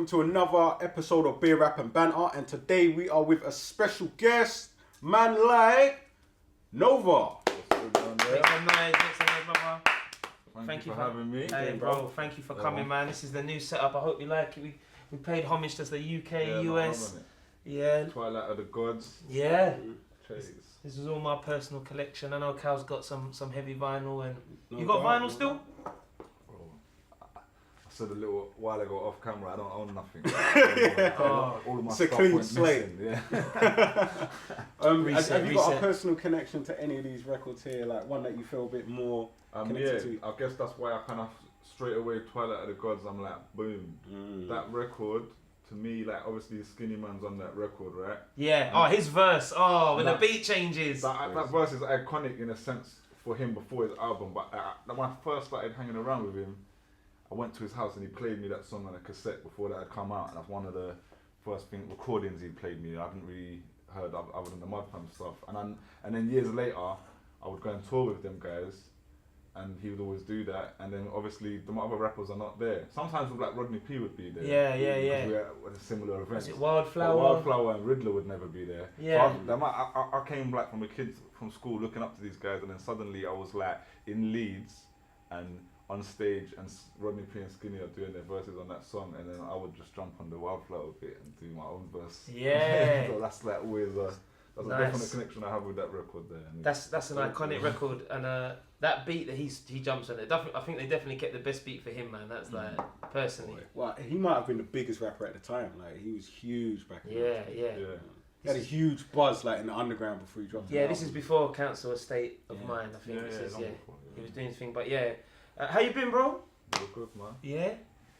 to another episode of Beer Rap and Banter, and today we are with a special guest, man like Novar. Thank you for having me. Hey bro, thank you for coming, man. This is the new setup. I hope you like it. We paid homage to the UK, US. Yeah. Twilight of the Gods. Yeah. Chase. This is all my personal collection. I know Kal's got some heavy vinyl, and No you got doubt, vinyl still? I said a little while ago off camera, I don't own nothing. All of my It's a stuff clean went slate. missing, yeah. Have you got a personal connection to any of these records here? Like one that you feel a bit more connected to? I guess that's why I kind of straight away Twilight of the Gods. I'm like, boom, that record. To me, like obviously Skinny Man's on that record, right? Yeah. Oh, his verse. Oh, when the beat changes. That verse is iconic in a sense for him before his album. But when I first started hanging around with him, I went to his house and he played me that song on a cassette before that had come out, and that's one of the first recordings he played me. I hadn't really heard other than the Mudfam stuff. And then years later, I would go and tour with them guys, and he would always do that. And then obviously the other rappers are not there. Sometimes like Rodney P would be there. Yeah. We were at a similar event. Was it Wildflower? But Wildflower and Riddler would never be there. Yeah. So I came like from a kid from school looking up to these guys, and then suddenly I was like in Leeds and on stage, and Rodney P and Skinny are doing their verses on that song, and then I would just jump on the Wildflower bit and do my own verse. Yeah. So that's like always that's Nice. a definite connection I have with that record there. And That's an iconic record, and that beat that he jumps on it. I think they definitely kept the best beat for him, man. That's like personally. Well, he might have been the biggest rapper at the time. Like he was huge back then. Yeah. He had a huge buzz like in the underground before he dropped. Yeah, this is before Council Estate of Mind. I think this is long before, He was doing his thing, but yeah. How you been, bro? Real good, man. Yeah.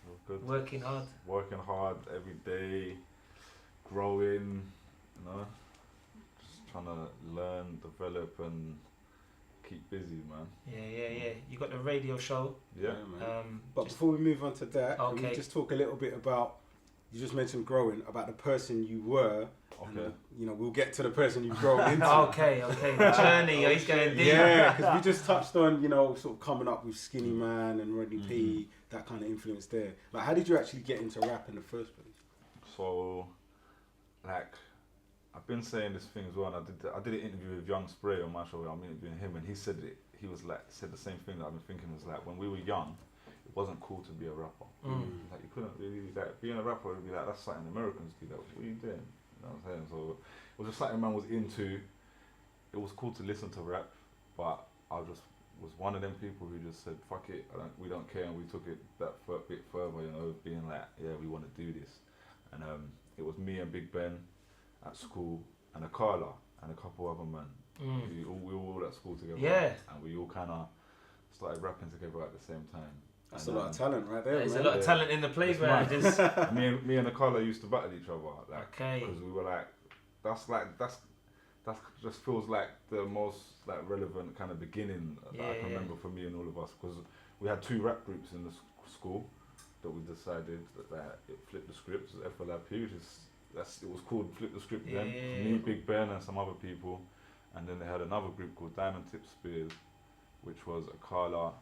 Real good. Working hard. Working hard every day, growing, you know, just trying to learn, develop, and keep busy, man. Yeah. You got the radio show. Yeah. Man. But before we move on to that, can Okay. we just talk a little bit about? You just mentioned growing, about the person you were. Okay. And, we'll get to the person you've grown into. Okay. The journey. He's going deep. Yeah, because we just touched on, sort of coming up with Skinny Man and Rodney P, that kind of influence there. Like, how did you actually get into rap in the first place? So, like, I've been saying this thing as well, and I did an interview with Young Spray on my show where I'm interviewing him, and he said said the same thing that I've been thinking, was like, when we were young, it wasn't cool to be a rapper. Like, you couldn't really, like, being a rapper would be like, that's something Americans do, that. What are you doing? You know what I'm saying? So it was just something man was into. It was cool to listen to rap, but I was one of them people who just said, fuck it, we don't care, and we took it that bit further, being like, yeah, we want to do this. And it was me and Big Ben at school, and a Carla, and a couple other men. We were all at school together. Yeah. And we all kind of started rapping together at the same time. That's a lot of talent right there. There's man. a lot of talent in the playground. me and Carla used to battle each other, like, Okay. because we were like, that just feels like the most like relevant kind of beginning that I can remember for me and all of us, because we had two rap groups in the school that we decided that it flipped the script, FLIP, which is it was called Flip the Script then. Me, Big Ben, and some other people, and then they had another group called Diamond Tip Spears, which was a Carla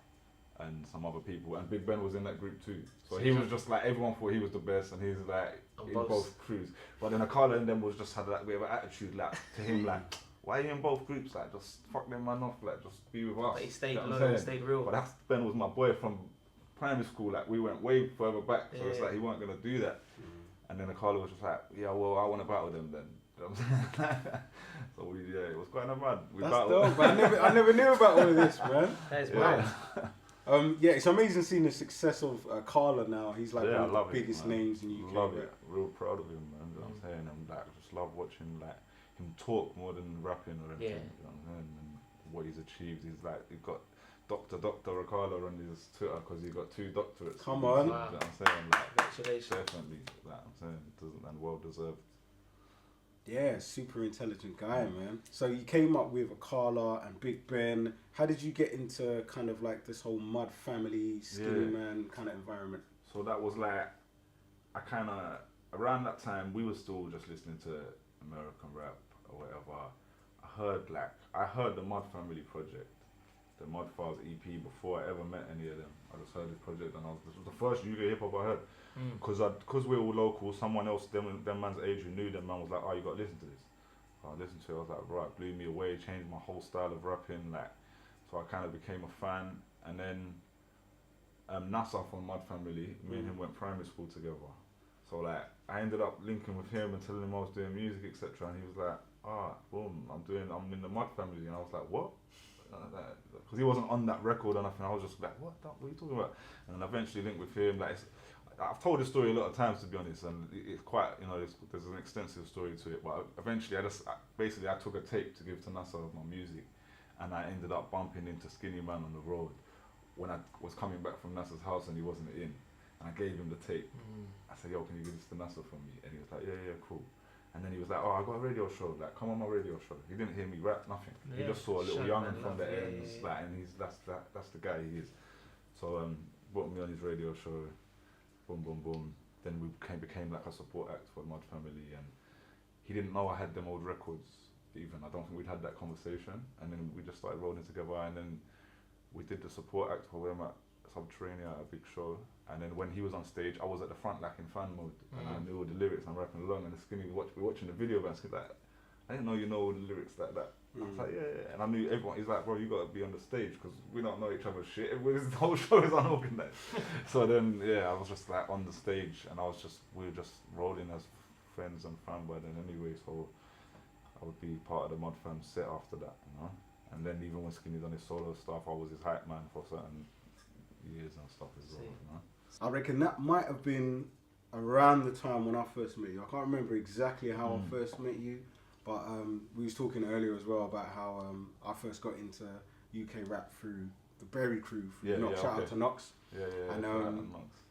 and some other people, and Big Ben was in that group too. So he was just like, everyone thought he was the best, and he's like in both crews. But then Akala and them was just had that bit of an attitude, like to him, like, why are you in both groups? Like, just fuck them man off, like, just be with us. But he stayed you know low, he stayed real. But Ben was my boy from primary school. Like, we went way further back, so it's like he weren't gonna do that. And then Akala was just like, yeah, well, I want to battle them then. You know what I'm saying? So it was quite mad. That's dope, man. I never knew about all of this, man. That is wild. It's amazing seeing the success of Carla now. He's like one of the biggest it, names in UK. Love it. Real proud of him, man. You know what I'm saying? And like, just love watching like him talk more than rapping or anything. You know what I'm saying? And what he's achieved. He's got Dr. Ricardo on his Twitter because he got 2 doctorates. Come on. You know what I'm saying? Like, Congratulations. definitely. Like I'm saying, and well deserved. Yeah, super intelligent guy, man. So you came up with a Carla and Big Ben. How did you get into kind of like this whole Mud family, Skinny Man kind of environment? So that was like, around that time, we were still just listening to American rap or whatever. I heard the Mud Family project, the Mudfiles EP before I ever met any of them. I just heard this project and this was the first UK hip hop I heard. Because we're all local, someone else, them man's age who knew them, man was like, oh, you got to listen to this. So I listened to it, I was like, right, blew me away, changed my whole style of rapping, like, so I kind of became a fan. And then Nasser from Mud Family, me and him went primary school together. So like, I ended up linking with him and telling him I was doing music, etc. And he was like, boom, I'm in the Mud Family. And I was like, what? Because he wasn't on that record or nothing. I was just like, what are you talking about? And then eventually linked with him. Like, I've told this story a lot of times, to be honest, and it's quite, there's an extensive story to it. But eventually, I took a tape to give to Nasser of my music, and I ended up bumping into Skinny Man on the road when I was coming back from Nasser's house and he wasn't in. And I gave him the tape. I said, yo, can you give this to Nasser for me? And he was like, yeah, cool. And then he was like, oh, I got a radio show. Like, come on my radio show. He didn't hear me rap, nothing. Yeah, he just saw a little young'un from the ends, like, and that's the guy he is. So brought me on his radio show. Boom, boom, boom. Then we became like a support act for the Mud Family, and he didn't know I had them old records even. I don't think we'd had that conversation. And then we just started rolling together, and then we did the support act for him at Subterranean at a big show. And then when he was on stage, I was at the front like in fan mode, and I knew all the lyrics. I'm rapping along, and the Skinny we're watching the video, and Skinny's like, I didn't know you know all the lyrics like that. I was like, yeah, and I knew everyone. He's like, bro, you gotta be on the stage because we don't know each other's shit. The whole show is unorganized. So then, I was just like on the stage, and we were just rolling as friends and fan by then anyway. So I would be part of the Mud Fam set after that, And then even when Skinny done his solo stuff, I was his hype man for certain years and stuff as well. I reckon that might have been around the time when I first met you. I can't remember exactly how I first met you. But we was talking earlier as well about how I first got into UK rap through the Berry Crew. Shout out to Knox.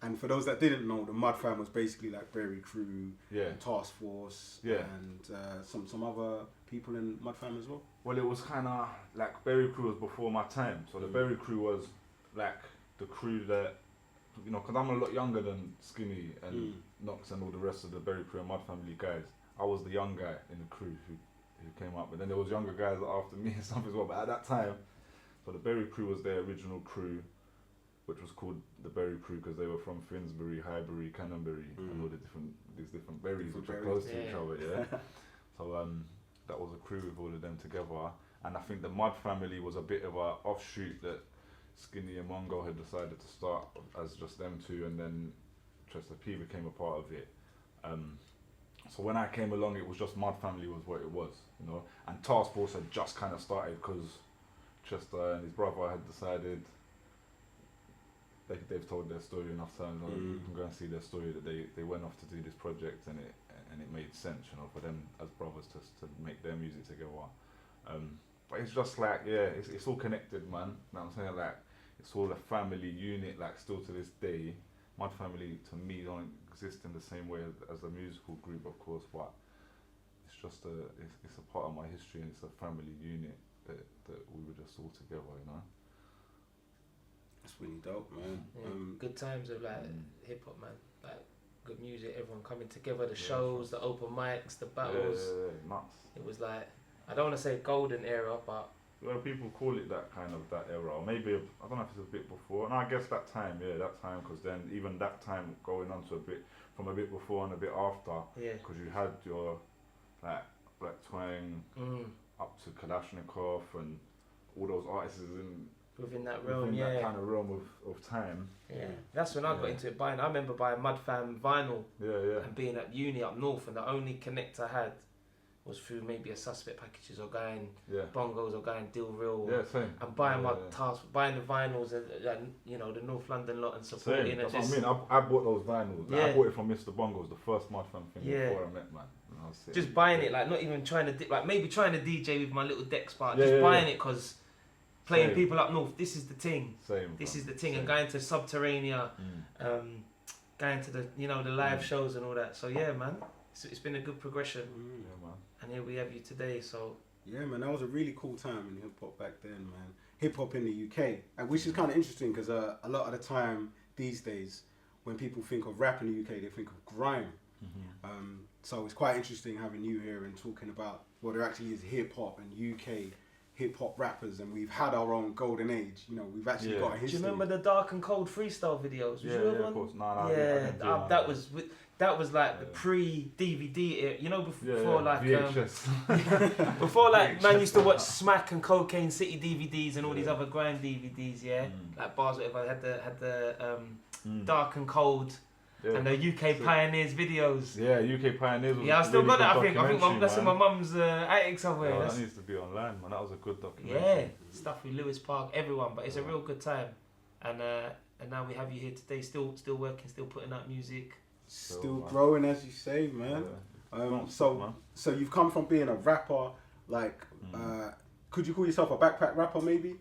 And for those that didn't know, the Mud Fam was basically like Berry Crew, and Task Force, and some other people in Mud Fam as well. Well, it was kind of like Berry Crew was before my time. So the Berry Crew was like the crew that, because I'm a lot younger than Skinny and Knox and all the rest of the Berry Crew and Mud Family guys. I was the young guy in the crew who came up, but then there was younger guys after me and stuff as well. But at that time, so the Berry Crew was their original crew, which was called the Berry Crew because they were from Finsbury, Highbury, Canonbury, and all these different berries which are close to each other. So that was a crew with all of them together, and I think the Mud Family was a bit of a offshoot that Skinny and Mongo had decided to start as just them two, and then Chester P became a part of it. So when I came along, it was just Mud Family was what it was, and Task Force had just kind of started because Chester and his brother had decided, they've told their story enough times, you can go and see their story, that they went off to do this project, and it made sense, for them as brothers to make their music together. But it's just like, it's all connected, man. You know what I'm saying? Like, it's all a family unit, like still to this day. Mud Family, to me, don't exist in the same way as a musical group, of course, but it's just it's a part of my history, and it's a family unit that we were just all together, That's really dope, man. Good times of like hip hop, man. Like good music, everyone coming together, the shows, the open mics, the battles. Nuts. It was like, I don't want to say golden era, but well, people call it that era, or maybe I don't know if it's a bit before. No, I guess that time, because then even that time going on to from a bit before and a bit after, because you had your like Black Twang up to Kalashnikov and all those artists within that realm, that kind of realm of time. That's when I got into it. I remember buying Mud Fam vinyl, and being at uni up north, and the only connect I had was through maybe a Suspect packages or going Bongos or going Deal Real, and buying buying the vinyls and the North London lot and supporting it. That's what I mean. I bought those vinyls. I bought it from Mr. Bongos, the first Mud Fam thing before I met, man. Just buying it, like not even trying to like maybe trying to DJ with my little deck part, just buying it because playing people up north. This is the thing. This is the thing, and going to Subterranean, going to the the live shows and all that. So man, it's been a good progression. Man. And here we have you today, so... Yeah, man, that was a really cool time in hip-hop back then, man. Hip-hop in the UK, which is kind of interesting because a lot of the time these days, when people think of rap in the UK, they think of grime. So it's quite interesting having you here and talking about what there actually is hip-hop and UK hip hop rappers, and we've had our own golden age. You know, we've actually got a history. Do you remember the Dark and Cold freestyle videos? Of course. That was like the pre-DVD era, you know, before like VHS. before like man used to watch Smack and Cocaine City DVDs and all these other grind DVDs, like bars, whatever. Had the Dark and Cold and the UK Pioneers videos. Yeah, UK Pioneers. Was I still really got that. I think that's in my man. mum's attic somewhere. Oh, that needs to be online, man. That was a good documentary. Yeah, stuff with Lewis Park, everyone, but it's a real good time. And now we have you here today, still working, still putting out music. Still growing, as you say, man. So you've come from being a rapper, like, could you call yourself a backpack rapper, maybe?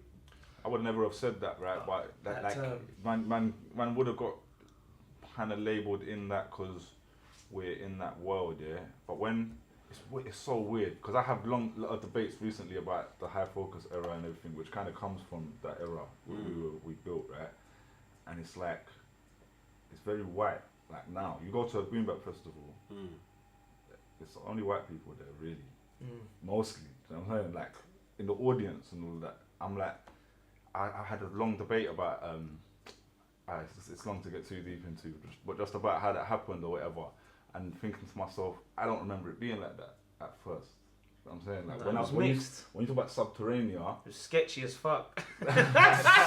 I would never have said that, right? But man would have got kind of labelled in that because we're in that world, yeah. But when it's so weird because I have lot of debates recently about the high focus era and everything, which kind of comes from that era we built, right? And it's like it's very white. Like now, you go to a Greenback festival, it's only white people there, really, mostly. You know what I'm saying? Like in the audience and all that. I'm like, I had a long debate about it's long to get too deep into, but just about how that happened or whatever, and thinking to myself, I don't remember it being like that at first. You know what I'm saying? Like when you talk about Subterranea, it was sketchy as fuck.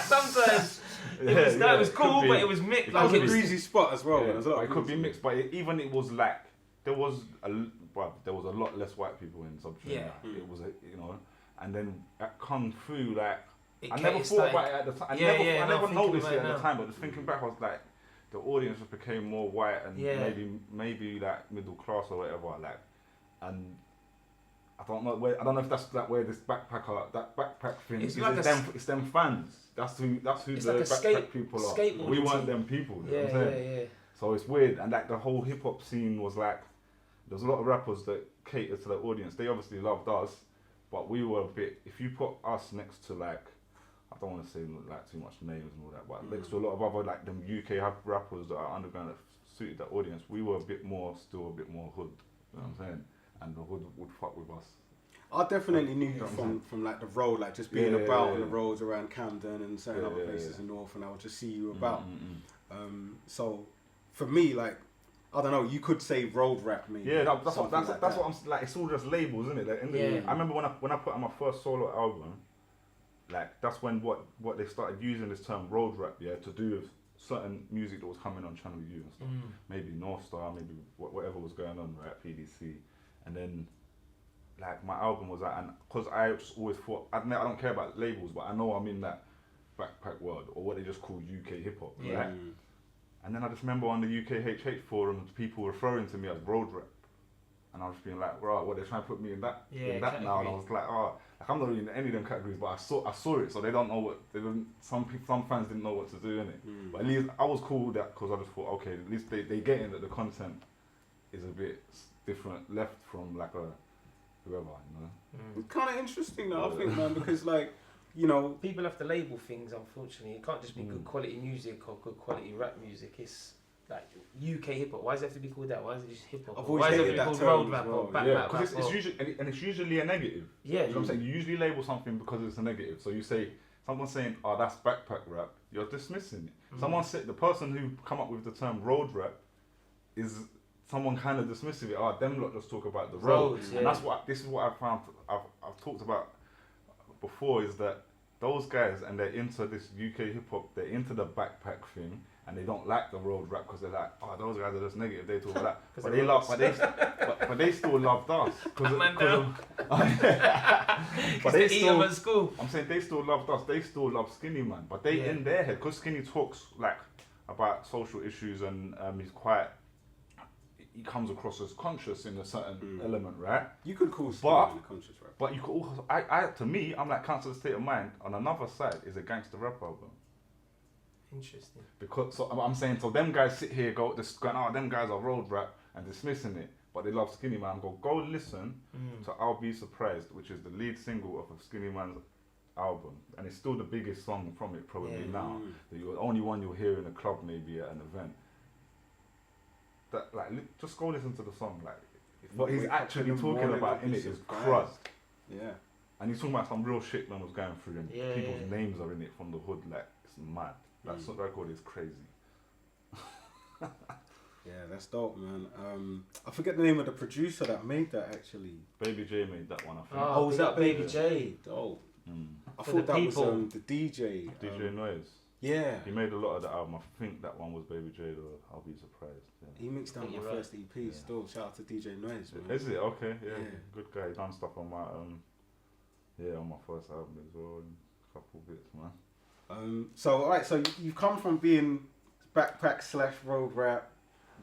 Sometimes it was cool, but it was mixed. Like it was a greasy spot as well. Yeah, it could be mixed, but it was like there was a lot less white people in Subterranea. Yeah. It was and then at Kung Fu, like I never thought about it at the time. I never noticed it at the time, but just thinking back, I was like, the audience just became more white and maybe like middle class or whatever, like, and I don't know if that's like where this backpack thing is. It's them fans. That's who the backpack people are. We weren't them people. You know what I'm saying? So it's weird, and like the whole hip hop scene was like, there's a lot of rappers that cater to the audience. They obviously loved us, but we were a bit. If you put us next to like, I don't want to say like too much names and all that, but next to a lot of other like them UK rappers that are underground that suited that audience, we were still a bit more hood. You know what I'm saying? And the hood would fuck with us. I definitely knew you from like the road, like just being about on the roads around Camden and certain other places in North, and I would just see you about. So for me, like, I don't know, you could say road rap maybe. Yeah, that's what I'm like. It's all just labels, isn't it? Like, I remember when I put out my first solo album, like that's when what they started using this term road rap, to do with certain music that was coming on Channel U and stuff. Maybe North Star, maybe whatever was going on, right? PDC, and then like my album was that, and because I just always thought I don't care about labels, but I know I'm in that backpack world or what they just call UK hip hop, right? And then I just remember on the UKHH forums, people referring to me as road rap, and I was being like, right, they're trying to put me in that now, and I was like, like I'm not really in any of them categories, but I saw it, so they don't know what some fans didn't know what to do in it. But at least I was cool with that because I just thought, okay, at least they get in that the content is a bit different, left from like a whoever, you know. It's kind of interesting though, I think, man, because like, you know, people have to label things. Unfortunately, it can't just be good quality music or good quality rap music. It's like UK hip hop. Why does it have to be called that? Why is it just hip hop? Why is it called road rap or back rap? Because it's usually a negative. Yeah, you know what I'm saying. You usually label something because it's a negative. So you say someone's saying, "Oh, that's backpack rap." You're dismissing it. Someone said the person who come up with the term road rap is someone kind of dismissive it. Oh, them lot just talk about the roads, and that's what this is what I found. I've talked about before is that those guys and they're into this UK hip hop. They're into the backpack thing. And they don't like the road rap because they're like, oh, those guys are just negative. They talk about that, but they still loved us. But they still at school. I'm saying they still loved us. They still love Skinny Man, but they in their head because Skinny talks like about social issues and he comes across as conscious in a certain element, right? You could call Skinny Man conscious rap, but you could also, to me, I'm like Council State of Mind. On another side is a gangster rap album. Interesting. Because I'm saying, so them guys sit here going, oh, them guys are road rap and dismissing it, but they love Skinny Man. Go listen to I'll Be Surprised, which is the lead single of a Skinny Man's album, and it's still the biggest song from it probably now. The only one you'll hear in a club, maybe at an event. That just go listen to the song. Like what he's actually talking about in it is crust. Yeah. And he's talking about some real shit man was going through, and people's names are in it from the hood. Like, it's mad. That record is crazy. Yeah, that's dope, man. I forget the name of the producer that made that actually. Baby J made that one, I think. Oh, was that Baby J? Dope. I thought that was the DJ. DJ Noise. Yeah. He made a lot of the album. I think that one was Baby J though. I'll be surprised. Yeah. He mixed down my first EP still. Shout out to DJ Noise, man. Is it? Okay, yeah. Good guy. He done stuff on my on my first album as well, and a couple bits, man. So alright, so you've come from being backpack/road rap,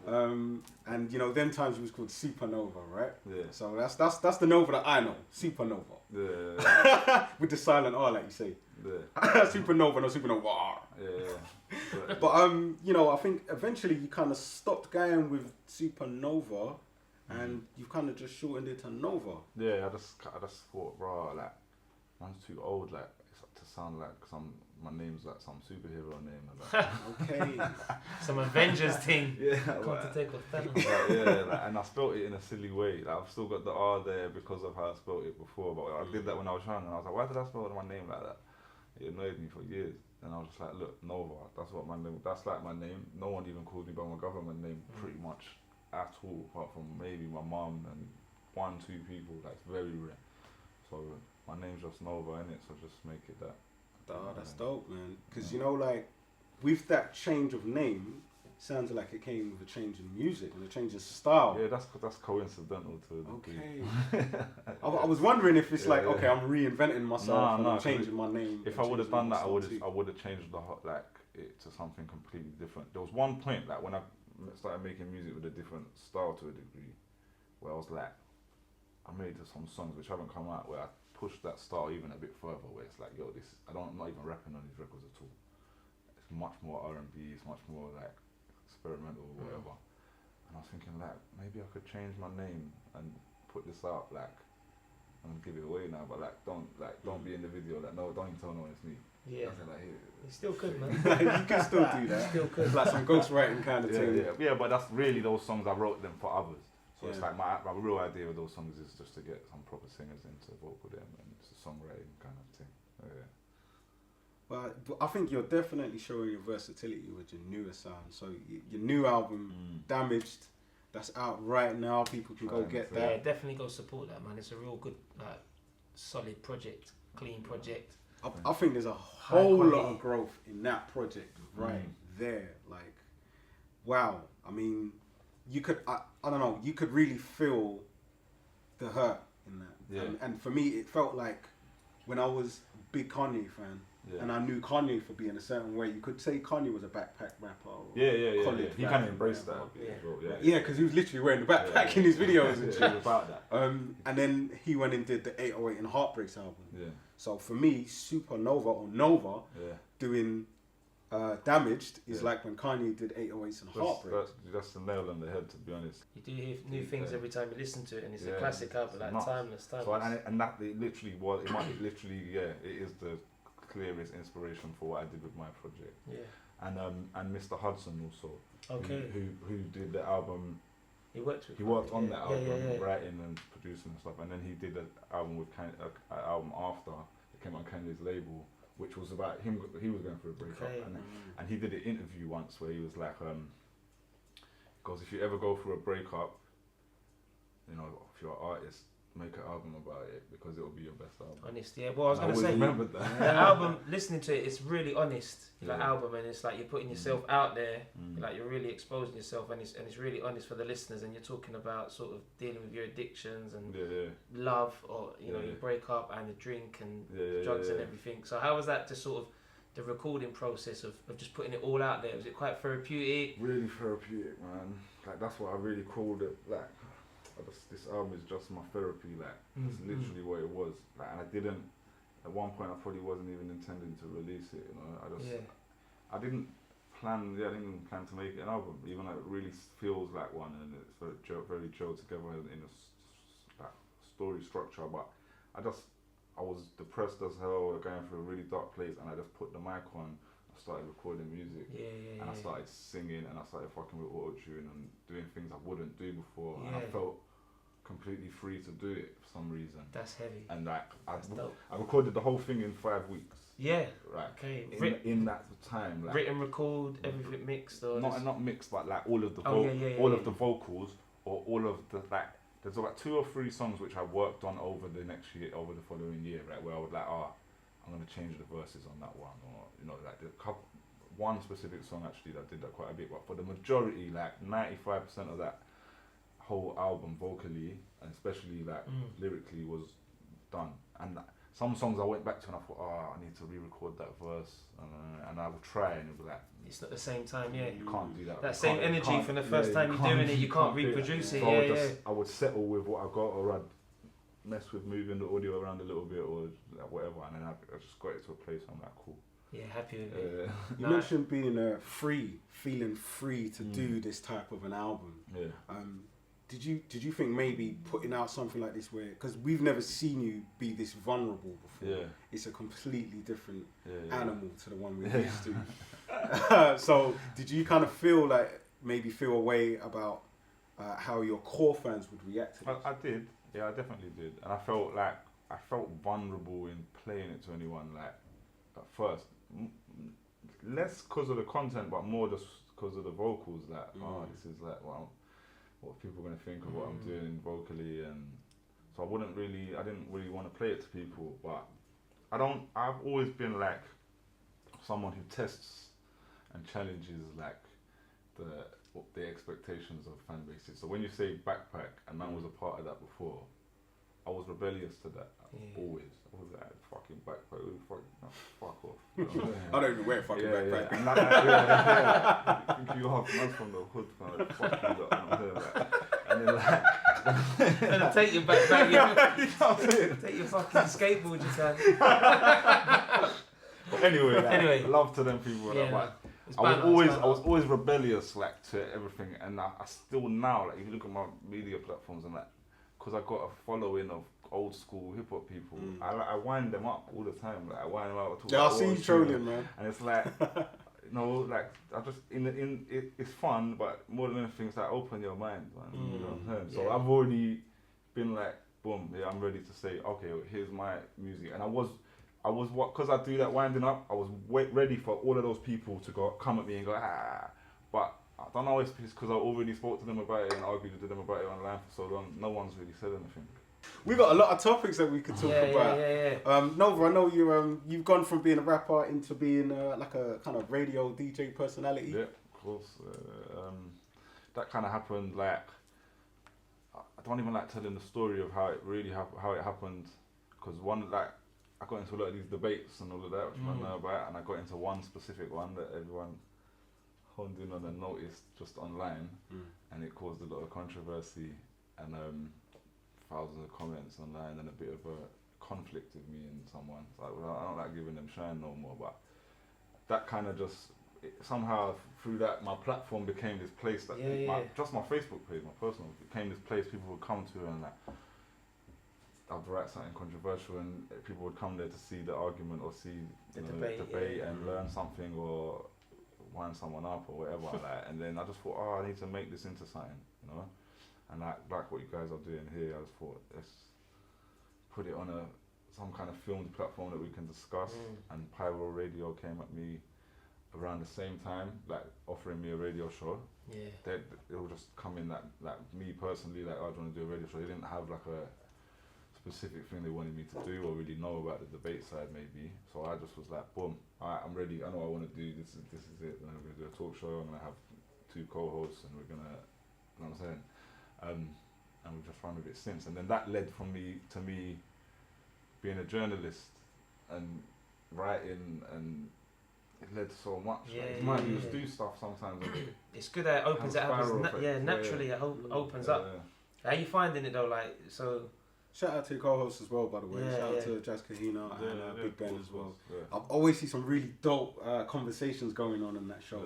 and you know them times it was called Supernova, right? Yeah. So that's the Nova that I know, Supernova. Yeah. With the silent R, like you say. Yeah. Supernova, no Supernova R. Yeah. But you know, I think eventually you kind of stopped going with Supernova, and you've kind of just shortened it to Nova. Yeah, I just thought, bro, like, man's too old, like, to sound like my name's like some superhero name. Like. Okay. Some Avengers thing. Yeah. Come to take off Thanos. And I spelt it in a silly way. Like, I've still got the R there because of how I spelt it before, but I did that when I was young, and I was like, why did I spell my name like that? It annoyed me for years. And I was just like, look, Nova, that's like my name. No one even calls me by my government name pretty much at all, apart from maybe my mum and 1-2 people. That's very rare. So my name's just Nova, innit? So just make it that. Oh, that's dope, man. Because you know, like, with that change of name, sounds like it came with a change in music and a change in style. Yeah, that's coincidental to the Okay. I was wondering if it's like, okay, I'm reinventing myself and I'm changing my name. If I would have done that, I would have changed it to something completely different. There was one point, like, when I started making music with a different style to a degree, where I was like, I made some songs which haven't come out, where I pushed that style even a bit further, where it's like, yo, I'm not even rapping on these records at all. It's much more R&B, it's much more like experimental or whatever. And I was thinking, like, maybe I could change my name and put this out, like, I'm gonna give it away now, but like, don't be in the video, like, no, don't even tell no one it's me. Yeah. Like, hey, you still could, man. You can still do that. Still could. Like some ghostwriting kind of thing. Yeah, but that's really those songs I wrote them for others. So it's like my real idea of those songs is just to get some proper singers in to vocal them, and it's a songwriting kind of thing. Yeah. But I think you're definitely showing your versatility with your newer sound. So your new album, Damaged, that's out right now. People can go get that. Yeah, definitely go support that, man. It's a real good, solid project, clean project. I think there's a whole lot of growth in that project right there. Like, wow. I mean, you could, I don't know, you could really feel the hurt in that. Yeah. And for me, it felt like when I was a big Kanye fan, and I knew Kanye for being a certain way, you could say Kanye was a backpack rapper. Or college He kind of embraced that. Yeah, because he was literally wearing the backpack in his videos and shit. About that. And then he went and did the 808 and Heartbreaks album. Yeah. So for me, Supernova or Nova doing Damaged is like when Kanye did 808s and Heartbreaks. That's the nail on the head, to be honest. You do hear new things every time you listen to it, and it's a classic album, like timeless. So, and that it literally was, it is the clearest inspiration for what I did with my project. Yeah. And Mr. Hudson also. Okay. Who did the album. He worked on that album, writing and producing and stuff, and then he did an album with an album after it came on Kanye's label, which was about him. He was going through a breakup, and he did an interview once where he was like, "Because if you ever go through a breakup, you know, if you're an artist, make an album about it because it will be your best album." Honest, yeah. Well, I was going to say, remembered that. The album, listening to it, it's really honest. Like album, and it's like you're putting yourself out there, like you're really exposing yourself, and it's really honest for the listeners. And you're talking about sort of dealing with your addictions and love, or you know, you break up and the drink and drugs and everything. So how was that? Just sort of the recording process of just putting it all out there. Was it quite therapeutic? Really therapeutic, man. Like that's what I really called it. Like. This album is just my therapy, like it's literally what it was. Like, and I didn't. At one point, I probably wasn't even intending to release it. You know, I didn't plan. I didn't even plan to make an album, even though it really feels like one, and it's very gelled together in a like, story structure. But I was depressed as hell, going through a really dark place, and I just put the mic on. I started recording music, and I started singing, and I started fucking with auto-tune and doing things I wouldn't do before, and I felt completely free to do it for some reason. That's heavy. And like I I recorded the whole thing in 5 weeks. Yeah. Right. Okay. In that time, like, written, record, everything mixed, or not mixed, but like all of the the vocals, or all of the like. There's about 2 or 3 songs which I worked on over the next year, over the following year, right? Where I was like, I'm gonna change the verses on that one, or like one specific song actually that did that quite a bit. But for the majority, like 95% of that whole album, vocally and especially like lyrically, was done. And some songs I went back to and I thought, I need to re-record that verse, and I will try, and it'll be like, it's not the same time, yeah. You can't do that. That same energy from the first time you're doing it, you can't reproduce it. So I would settle with what I got, or I'd mess with moving the audio around a little bit, or like whatever, and then I just got it to a place where I'm like, cool. Yeah, happy with it. You mentioned being feeling free to do this type of an album. Yeah. Did you think maybe putting out something like this, where, because we've never seen you be this vulnerable before, it's a completely different animal to the one we're used to. So did you kind of feel a way about how your core fans would react to this? I did, I definitely did, and I felt vulnerable in playing it to anyone, like at first, less because of the content, but more just because of the vocals. Like, this is like, wow, what people are going to think of what I'm doing vocally, and so I didn't really want to play it to people. But I've always been like someone who tests and challenges like the expectations of fan bases. So when you say backpack, and that was a part of that before, I was rebellious to that. Always. I was like, fucking backpack, fuck off. You know? I don't even wear fucking backpack. Yeah. And I think you half man's from the hood, man. Fuck you lot, you know what I'm saying? And then and take your backpack, take your fucking skateboard, you can. But anyway, love to them people. I was always rebellious, like, to everything, and I still now, like, if you look at my media platforms and that, because I got a following of old school hip hop people, I wind them up all the time. Like, I wind them up. I see you trolling, man. And it's like, like, I just it's fun, but more than anything, it's like, open your mind, man. You know what I'm saying? So I've already been like, boom, I'm ready to say, okay, here's my music, and I was because I do that winding up, I was ready for all of those people to come at me and go, but I don't know if it's because I already spoke to them about it and argued with them about it online for so long. No one's really said anything. We got a lot of topics that we could talk about. Nova, I know you've gone from being a rapper into being like a kind of radio DJ personality. Yeah, of course. That kind of happened. Like, I don't even like telling the story of how it really happened, because I got into a lot of these debates and all of that, which I know about, and I got into one specific one that everyone honed in on and noticed just online, and it caused a lot of controversy and thousands of comments online and a bit of a conflict with me and someone. It's like, well, I don't like giving them shine no more, but that kind of just somehow through that, my platform became this place that just my Facebook page, my personal, became this place people would come to, and like, I'd write something controversial and people would come there to see the argument or see the debate and learn something or wind someone up or whatever like that. And then I just thought, I need to make this into something, you know. And like what you guys are doing here, I just thought, let's put it on some kind of filmed platform that we can discuss. And Pyro Radio came at me around the same time, like offering me a radio show. They'll just come in like me personally, like, I want to do a radio show. They didn't have like a specific thing they wanted me to do or really know about the debate side maybe. So I just was like, boom, alright, I'm ready. I know what I want to do. This is it. And I'm going to do a talk show. I'm going to have 2 co-hosts and we're going to, you know what I'm saying? And we've just run with it since. And then that led to me being a journalist and writing, and it led to so much. You might just do stuff sometimes. It's good that it opens it up. Naturally it opens up. How are you finding it though? Like, so... Shout out to your co-hosts as well, by the way. Shout out to Jazz Kahina and Big Ben as well. I've always seen some really dope conversations going on in that show.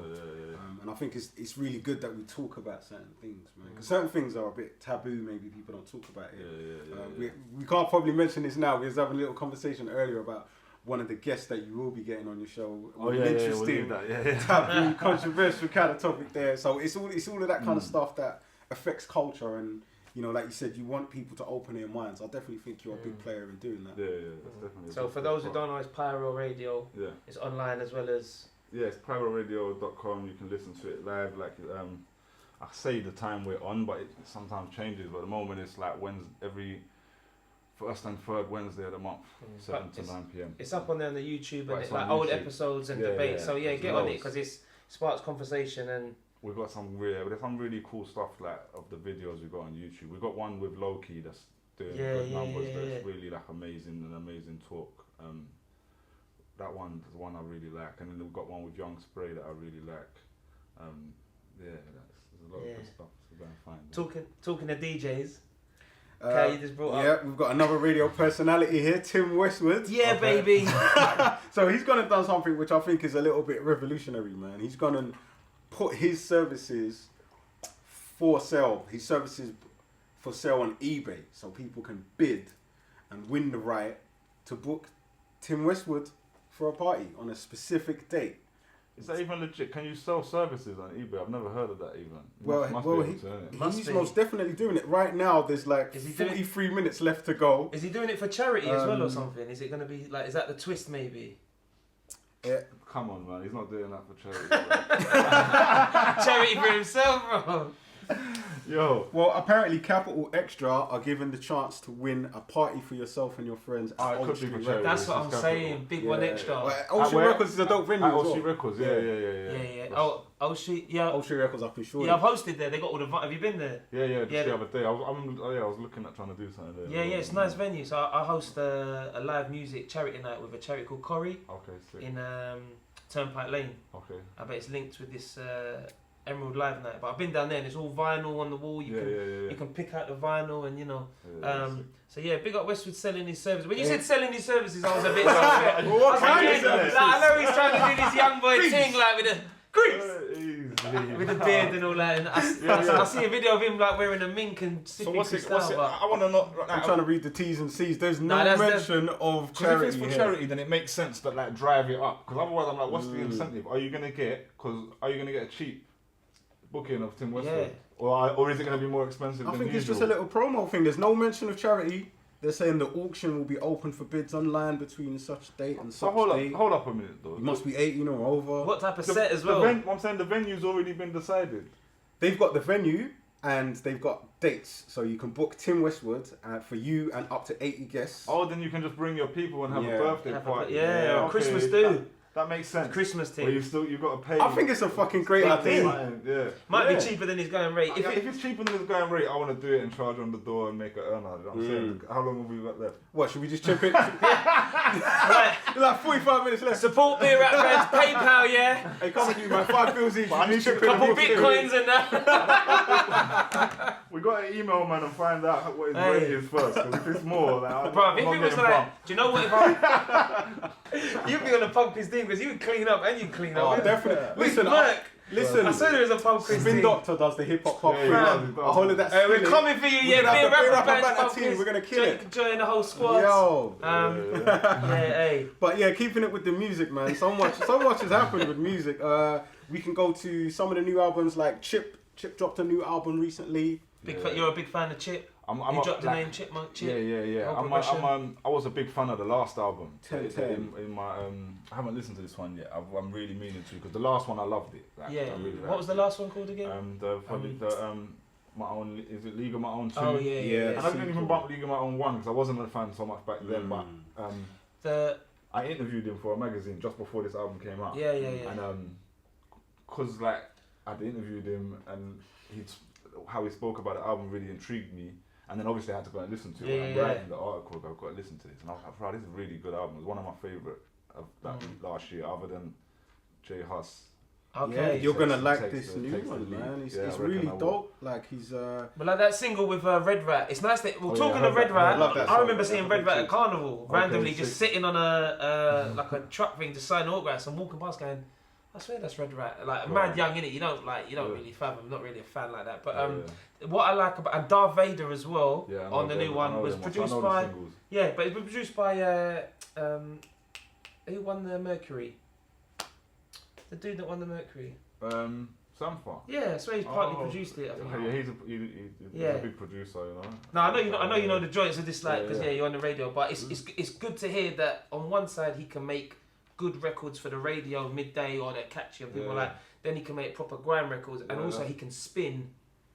And I think it's really good that we talk about certain things, man. Because certain things are a bit taboo, maybe people don't talk about it. We can't probably mention this now. We was having a little conversation earlier about one of the guests that you will be getting on your show. Interesting, taboo, controversial kind of topic there. So it's all of that kind of stuff that affects culture, and you know, like you said, you want people to open their minds. I definitely think you're a big player in doing that. Yeah, that's definitely. So for those who don't know, it's Pyro Radio. Yeah. It's online as well as. Yeah, it's pyroradio.com. You can listen to it live. Like I say the time we're on, but it sometimes changes. But at the moment, it's like every first and third Wednesday of the month, 7 to 9 p.m. It's up on there on the YouTube, and it's on like YouTube. old episodes and debates. So yeah, get on it because it sparks conversation and. We've got there's some really cool stuff like of the videos we got on YouTube. We got one with Loki that's doing good numbers. That's really like amazing talk. That one is the one I really like, and then we've got one with Young Spray that I really like. There's a lot of good stuff to go and find. Talking to DJs. Okay, you just brought up. Yeah, we've got another radio personality here, Tim Westwood. Yeah, baby. So he's gonna do something which I think is a little bit revolutionary, man. He's gonna put his services for sale. His services for sale on eBay, so people can bid and win the right to book Tim Westwood for a party on a specific date. Is that even legit? Can you sell services on eBay? I've never heard of that even. He's most definitely doing it right now. There's like 43 minutes left to go. Is he doing it for charity as well or something? Is it going to be like? Is that the twist maybe? Yeah. Come on, man. He's not doing that for charity. Charity for himself, bro. Yo. Well, apparently Capital Extra are given the chance to win a party for yourself and your friends at Artistry. That's what I'm saying. Big one extra. Ocean Records is a dope venue as well. Ocean Records, yeah. Oh, Ocean Records up in Shorty. Yeah, I've hosted there. They got all the. Have you been there? Yeah. The other day, I was looking at trying to do something there. Yeah, it's a nice venue. So I host a live music charity night with a charity called Corrie. Okay, sick. In Turnpike Lane. Okay. I bet it's linked with this Emerald Live Night. But I've been down there and it's all vinyl on the wall. You can pick out the vinyl and you know. So yeah, big up Westwood selling his services. When you said selling his services, I was a bit like, I know he's trying to do this young boy thing like with the with the beard and all that. And I see a video of him like wearing a mink and sipping what's it? I want to know. I'm trying to read the T's and C's. There's no mention of charity. If it's for charity, then it makes sense to like drive it up. Because otherwise, I'm like, what's the incentive? Are you gonna get a cheap booking of Tim Westwood, or is it going to be more expensive? I than think usual? it's just a little promo thing. There's no mention of charity. They're saying the auction will be open for bids online between such date and such date. Hold up a minute though. You must be 18 or over. What type of set as well? I'm saying the venue's already been decided. They've got the venue and they've got dates, so you can book Tim Westwood for you and up to 80 guests. Oh, then you can just bring your people and have a birthday party. Okay. Christmas do. That makes sense. Christmas thing. But you've got to pay. I think it's a fucking great idea. Might be cheaper than his going rate. If it's cheaper than his going rate, I want to do it and charge on the door and make an earner. You know what I'm saying? How long have we got left? What, should we just chip it? Right. Like 45 minutes left. Support beer rap bands, PayPal, yeah? Hey, come on, you man. 5 bills each. I need a couple bitcoins and that. We got to email man and find out what his rate is first. Because if it's more, like, bro, if it was like, do you know what? If I, you'd be on a pump his thing because you would clean up and you clean up. Oh, definitely. Listen, I said there was a pump quiz Spin team. Doctor does the hip hop pop quiz. A whole of that. We're coming for you, yeah. Beer rapper team. We're gonna kill it. You can join the whole squad. Yo. Hey. But yeah, keeping it with the music, man. So much has happened with music. We can go to some of the new albums. Like Chip dropped a new album recently. You're a big fan of Chip. You dropped the name Chipmunk. Chip. Yeah. I was a big fan of the last album. In my I haven't listened to this one yet. I'm really meaning to because the last one I loved it. What was the last one called again? My own, is it League of My Own 2? Oh yeah. I didn't even bump League of My Own 1 because I wasn't a fan so much back then. But I interviewed him for a magazine just before this album came out. Yeah. And because like I'd interviewed him and how he spoke about the album really intrigued me. And then obviously I had to go and listen to it. And writing the article, I've got to listen to this. And I was like, bro, this is a really good album. It was one of my favourite of that last year, other than J Hus. Okay, you're gonna like this new one, man. It's really dope. Like he's But like that single with Red Rat. It's nice that talking of Red Rat. I remember seeing Red Rat at Carnival randomly, just sitting on a like a truck thing to sign autographs and walking past, going, I swear that's Red Rat. Like mad young innit. You don't really fathom. I'm not really a fan like that. But what I like about and Darth Vader as well on the new one was produced by but it was produced by who won the Mercury? The dude that won the Mercury. Sampha? Yeah, I swear he's partly produced it. I think. Yeah, he's a big producer, you know. No, I know you know the joints of this, like, because you're on the radio. But it's good to hear that on one side he can make good records for the radio midday or they're catchy and people like. Then he can make proper grime records, and also he can spin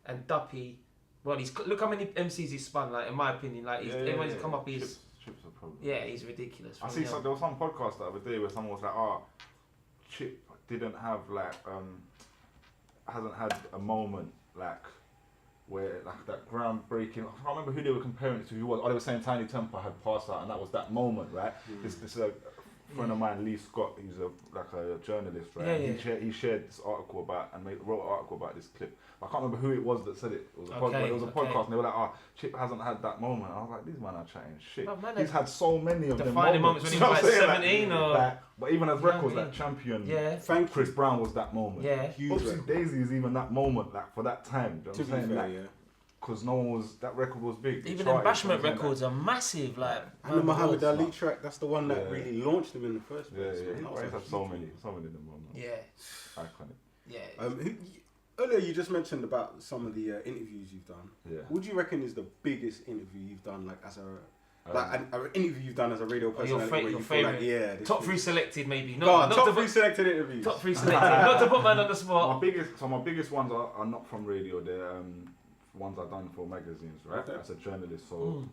and duppy. Well, look how many MCs he's spun. Like in my opinion, like everyone's come up. He's Chip's a problem. Yeah, he's ridiculous. I see. There was some podcast the other day where someone was like, Chip didn't have like hasn't had a moment like where like that groundbreaking. I can't remember who they were comparing it to. Who was? They were saying Tiny Temper had passed out, and that was that moment, right? This friend of mine, Lee Scott, he's a journalist, right? He shared this article about and wrote an article about this clip. I can't remember who it was that said it. It was a podcast, and they were like, Chip hasn't had that moment. And I was like, these men are chatting shit. He's had so many of them defining moments when he was like 17 but even as records like Champion, Chris Brown was that moment. Yeah. Oopsie Daisy is even that moment, like for that time. Do you know what I'm saying? Because no one was, that record was big. Even the Bashment records are massive, like. And the Muhammad Ali track, that's the one that really launched him in the first place. He's had so many of them moments. Yeah. Iconic. Yeah. Earlier you just mentioned about some of the interviews you've done. Yeah. What do you reckon is the biggest interview you've done, like as an interview you've done as a radio personality? Your favourite? Like, top 3 selected, maybe. Top 3 selected interviews. Top 3 selected. Not to put man on the spot. My biggest ones are not from radio. They're ones I've done for magazines, right? As a journalist, so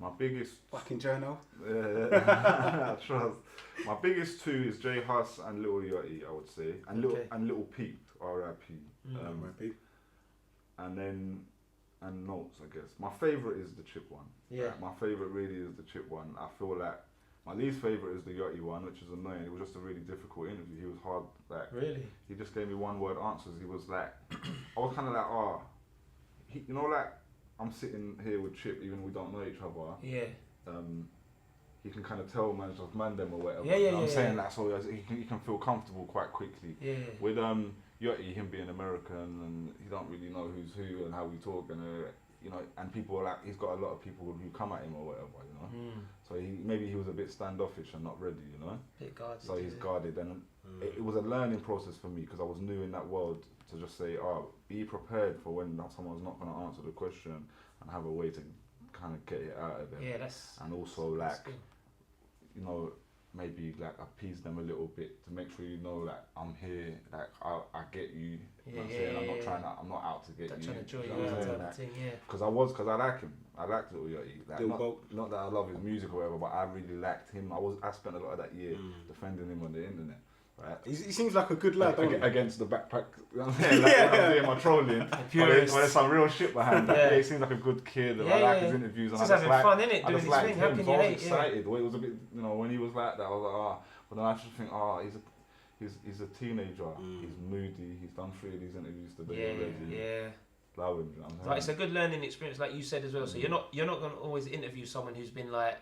my biggest fucking journal. Trust. My biggest 2 is J Hus and Little Yachty, I would say, and Little Peep, R.I.P. R.I.P. And then Notes, I guess. My favourite is the Chip one. Yeah. Like, my favourite really is the Chip one. I feel like my least favourite is the Yachty one, which is annoying. It was just a really difficult interview. He was hard, like. Really? He just gave me one-word answers. He was like, I was kind of like, you know, like, I'm sitting here with Chip, even though we don't know each other. Yeah. He can kind of tell man's just man them or whatever. I'm saying that so he can feel comfortable quite quickly. Yeah. With Yachty, him being American and he don't really know who's who and how we talk and you know, and people are like, he's got a lot of people who come at him or whatever, you know. So maybe he was a bit standoffish and not ready, you know. Bit guarded. So he's guarded, and it was a learning process for me because I was new in that world to just say, be prepared for when someone's not going to answer the question and have a way to kind of get it out of them. Yeah, that's. And also like, you know, maybe like appease them a little bit to make sure you know like I'm here, like I get you. I'm not trying to, I'm not out to get you. Trying to join you out thing, Because I like him. I liked Little Yachty. Like, not that I love his music or whatever, but I really liked him. I spent a lot of that year defending him on the internet. Right. He seems like a good lad, against the backpack. You know what I'm saying? Like, when I'm doing my trolling, there's some real shit behind that. He seems like a good kid. I like his interviews. He's just having fun, innit? Doing his thing. How can you hate? I was excited. The way it was a bit, you know, when he was like that, I was like, but then I just think, he's a teenager. He's moody. He's done 3 of these interviews today already. Yeah. Love him. You know what I'm saying? Like, it's a good learning experience, like you said as well. So you're not going to always interview someone who's been like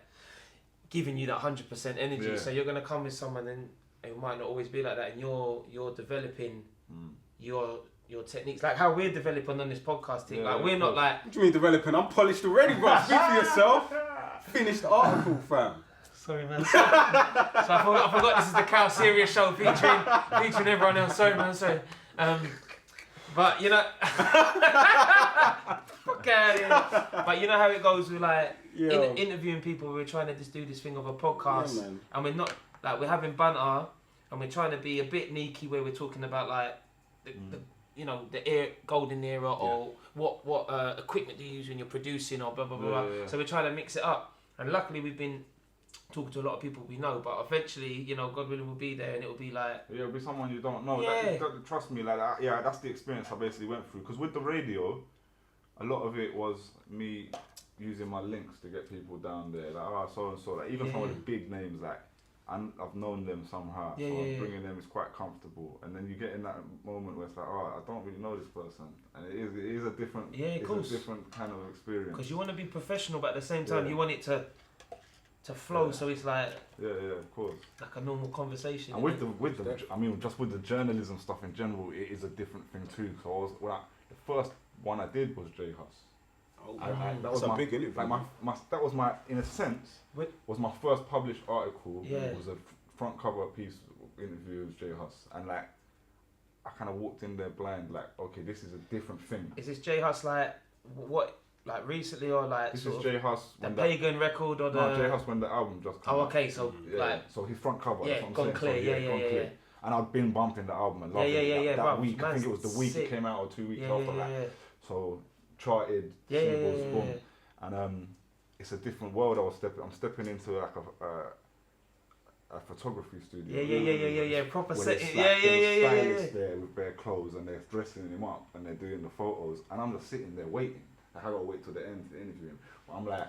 giving you that 100% energy. Yeah. So you're going to come with someone and it might not always be like that, and you're developing your techniques, like how we're developing on this podcast thing. Like we're not like. What do you mean developing? I'm polished already, bro. Speak for yourself. Finished article, fam. Sorry, man. So I forgot this is the Kal Sereousz show featuring everyone else. Sorry, man. Sorry. But you know, fuck out of here. But you know how it goes with like interviewing people. We're trying to just do this thing of a podcast, and we're not. Like we're having banter, and we're trying to be a bit sneaky where we're talking about like the golden era or what equipment do you use when you're producing or blah blah blah. So we're trying to mix it up, and luckily we've been talking to a lot of people we know, but eventually, you know, God willing, we'll be there, and it'll be like it'll be someone you don't know. Trust me, like that. Yeah, that's the experience I basically went through. Because with the radio, a lot of it was me using my links to get people down there. Like so and so. Like even some of the big names, like. And I've known them somehow, so bringing them is quite comfortable. And then you get in that moment where it's like, I don't really know this person, and it is a different, a different kind of experience. Because you want to be professional, but at the same time, you want it to flow. So it's like, of course, like a normal conversation. And with the journalism stuff in general, it is a different thing too. So the first one I did was J Hus. That was a big interview. That was my, in a sense, was my first published article. It was a front cover piece interview with J Hus, and like I kind of walked in there blind, like, okay, this is a different thing. Is this J Hus like what? Like recently or like this sort is J Hus the Pagan record or the? No, J Hus when the album just came out. Okay, so like so his front cover. Yeah, that's what I'm Gone saying. Clear. So, Gone Clear. And I'd been bumping the album and loving it. That bruv, week, I think it was the week sick. it came out or 2 weeks after that. So charted, Yeah. boom. And it's a different world. I'm stepping into like a photography studio. Yeah. Proper setting. Like, Yeah. Stylists there with bare clothes and they're dressing him up and they're doing the photos and I'm just sitting there waiting. Like, I gotta wait till the end to interview him. But I'm like,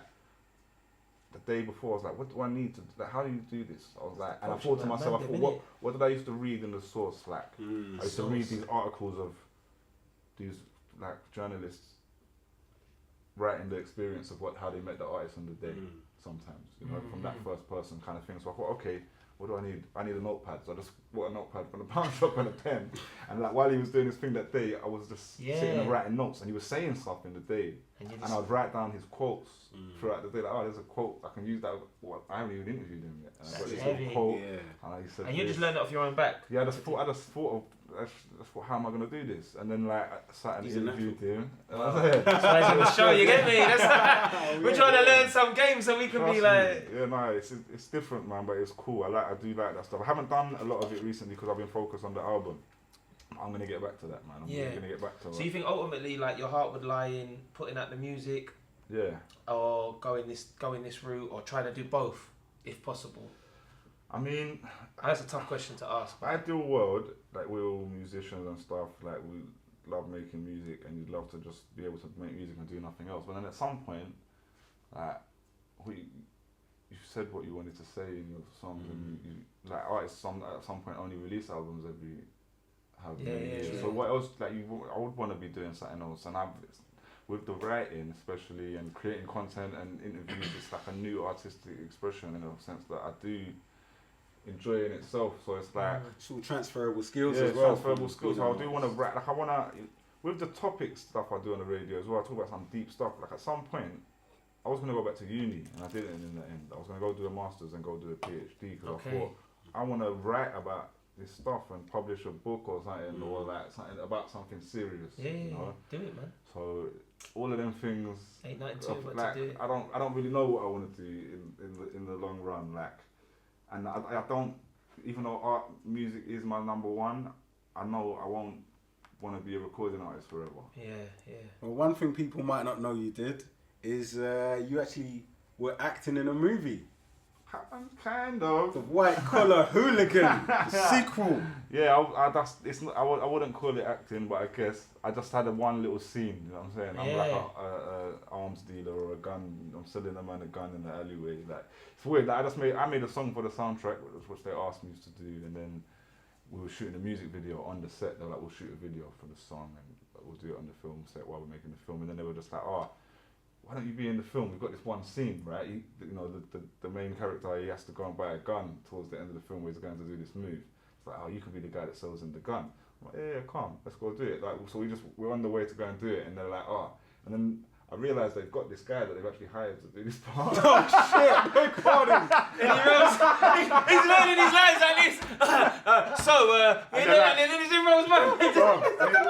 the day before I was like, what do I need to? Like, how do you do this? I was like, and I thought to myself, I thought, what did I used to read in the source? Like, I used to read these articles of these like journalists writing the experience of how they met the artist on the day. Sometimes, you know, from that first person kind of thing. So I thought, okay, what do I need? I need a notepad. So I just bought a notepad from the pound shop and a pen. And like while he was doing this thing that day, I was just sitting and writing notes. And he was saying stuff in the day, and I'd write down his quotes throughout the day. Like, oh, there's a quote I can use that. Well, I haven't even interviewed him yet. And I got this little quote. And he said, and you just learned it off your own back. Yeah, I just thought of. How am I gonna do this? And then like I sat and interviewed him. That's why he's on the show. You get me? We're trying to learn some games so we can be like. Yeah, no, it's different, man, but it's cool. I do like that stuff. I haven't done a lot of it recently because I've been focused on the album. I'm gonna get back to that, man. I'm gonna get back to that. So you think ultimately, like, your heart would lie in putting out the music, or going this route, or trying to do both, if possible? I mean, that's a tough question to ask. Ideal world, like we're all musicians and stuff, like we love making music and you'd love to just be able to make music and do nothing else. But then at some point, like you said what you wanted to say in your songs, and you like artists at some point only release albums every year. So what else? Like I would want to be doing something else, and with the writing especially and creating content and interviews, it's like a new artistic expression in a sense that I do enjoy in itself. So it's like it's all transferable skills as well. Transferable skills. So I do want to write. Like I want to, with the topic stuff I do on the radio as well. I talk about some deep stuff. Like at some point, I was gonna go back to uni, and I didn't in the end. I was gonna go do a master's and go do a PhD because I thought I want to write about this stuff and publish a book or something, or like something about something serious. You know? Do it, man. So all of them things ain't nothing to it but like, to do it. I don't really know what I want to do in the long run. Like, and I don't, even though art music is my number one, I know I won't want to be a recording artist forever. Yeah. Well, one thing people might not know you did is you actually were acting in a movie. Kind of. The White Collar Hooligan sequel. Yeah, I wouldn't call it acting, but I guess I just had one little scene. You know what I'm saying? I'm like a arms dealer or a gun. I'm selling a man a gun in the alleyway. Like it's weird. Like, I made a song for the soundtrack, which they asked me to do, and then we were shooting a music video on the set. They were like, we'll shoot a video for the song and we'll do it on the film set while we're making the film. And then they were just like, why don't you be in the film? We've got this one scene, right? The main character, he has to go and buy a gun towards the end of the film where he's going to do this move. It's like, you could be the guy that sells him the gun. I'm like, yeah, come, let's go do it. Like, so we're on the way to go and do it, and they're like, and then I realised they've got this guy that they've actually hired to do this part. Oh shit! They called him. And he's learning his lines like this.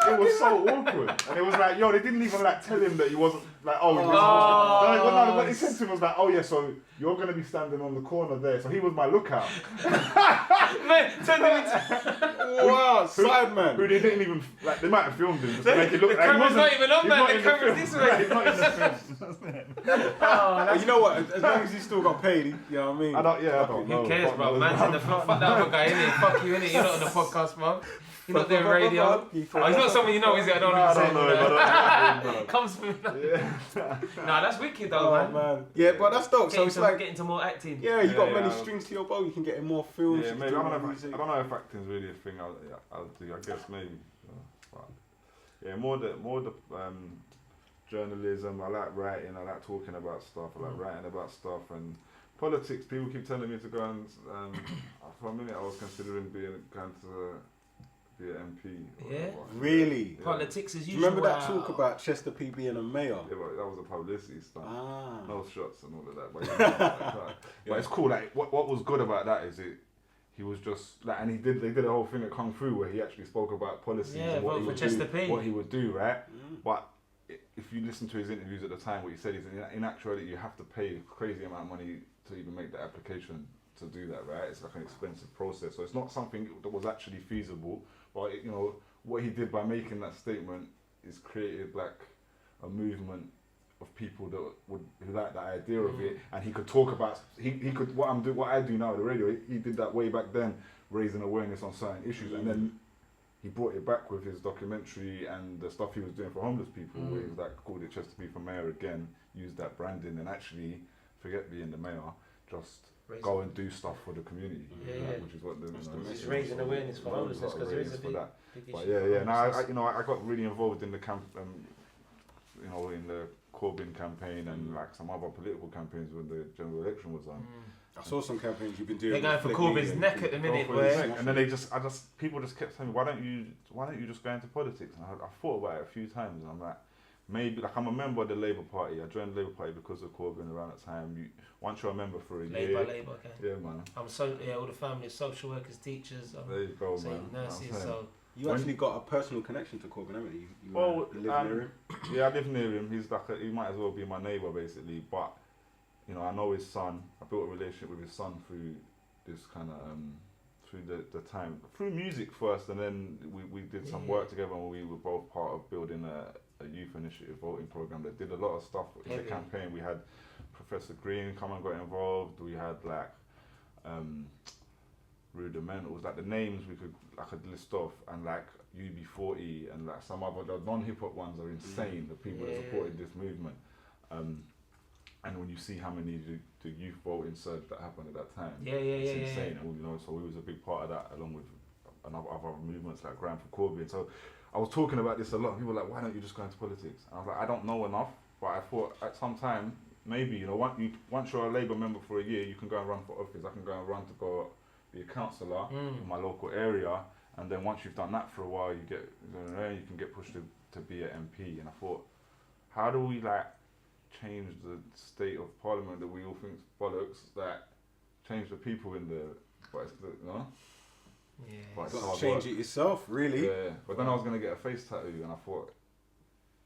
It was so awkward, and it was like, they didn't even like tell him that he wasn't like, what they said to him was like, so you're gonna be standing on the corner there. So he was my lookout. Wow, sideman. Who they didn't even like. They might have filmed him just to make it look the like camera's not even on, man. The camera's this way. He's not in the film. You know what? As long as he still got paid, you know what I mean. I don't know. Who cares, bro? Man's in the front. Fuck that other guy, innit? Fuck you, innit? You're not on the podcast, bro. You're not doing radio. He's not someone you know, is it? I don't know. Comes from. Nah, that's wicked though, man. Yeah, but that's dope. So it's like getting to more acting. Yeah, you got many strings to your bow. You can get in more films. Yeah, maybe. I don't know if acting's really a thing. I'll do. I guess maybe. But yeah, more the journalism. I like writing. I like talking about stuff. I like writing about stuff and politics. People keep telling me to go and. For a minute, I was considering going to be an MP. Yeah. Really? Yeah. Politics is usual. Remember that talk about Chester P being a mayor? Yeah, but that was a publicity stuff. No shots and all of that. But, but it's cool. Like what was good about that is he was just like, and they did a whole thing at Kung Fu where he actually spoke about policies and what he would do, right? But if you listen to his interviews at the time, what he said is in actuality you have to pay a crazy amount of money to even make the application to do that, right? It's like an expensive process, so it's not something that was actually feasible. But you know what he did by making that statement is created like a movement of people that who like the idea of it, and he could talk about he could what I do now at the radio. He did that way back then, raising awareness on certain issues, and then he brought it back with his documentary and the stuff he was doing for homeless people, where he was like called it Chester for mayor again, used that branding, and actually forget being the mayor, just go and do stuff for the community, which is what it's raising awareness for homelessness, because there is a big issue. But now I got really involved in the in the Corbyn campaign and like some other political campaigns when the general election was on. I saw some campaigns you've been doing. They're going for Corbyn's neck at the minute, and then people just kept telling me, why don't you just go into politics? And I thought about it a few times, and I'm like, maybe, like, I'm a member of the Labour Party. I joined the Labour Party because of Corbyn around that time. Once you're a member for a year. Labour, okay. Yeah, man. All the family, social workers, teachers. There you go, man. Nurses, so. You actually got a personal connection to Corbyn, haven't you? You live near him? Yeah, I live near him. He's like he might as well be my neighbour, basically. But, you know, I know his son. I built a relationship with his son through this kind of, through the time. Through music first, and then we did some work together, and we were both part of building a youth initiative voting program that did a lot of stuff in the campaign. We had Professor Green come and got involved. We had like Rudimentals, like the names I could list off, and like UB40 and like some other, the non-hip hop ones are insane. The people that supported this movement, and when you see how many the youth voting surge that happened at that time, it's insane. And you know, so we was a big part of that, along with other movements like Grand for Corbyn. So I was talking about this a lot. People were like, why don't you just go into politics? And I was like, I don't know enough, but I thought at some time, maybe, you know, once you're a Labour member for a year, you can go and run for office. I can go and run to go be a councillor in my local area, and then once you've done that for a while, you can get pushed to be an MP. And I thought, how do we like change the state of Parliament that we all think is bollocks, that change the people in there? But it's, you know. Yeah. But it's got to change it yourself, really. Yeah. But then I was gonna get a face tattoo, and I thought,